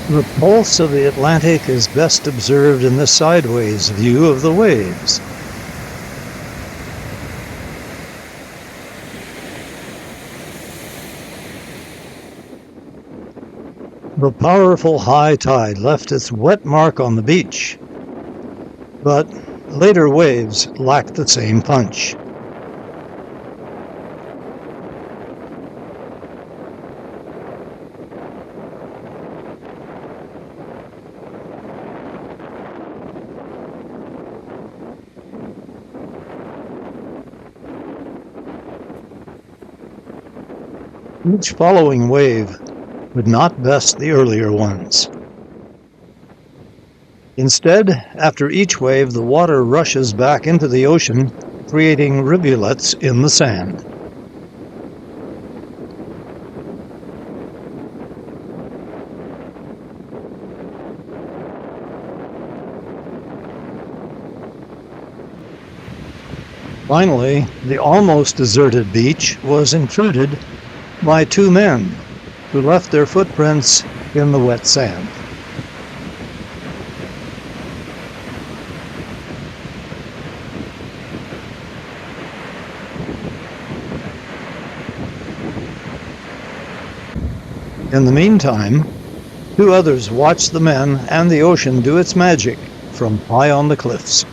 The pulse of the Atlantic is best observed in the sideways view of the waves. The powerful high tide left its wet mark on the beach, but later waves lacked the same punch. Each following wave would not best the earlier ones. Instead, after each wave, the water rushes back into the ocean, creating rivulets in the sand. Finally, the almost deserted beach was intruded by two men who left their footprints in the wet sand. In the meantime, two others watched the men and the ocean do its magic from high on the cliffs.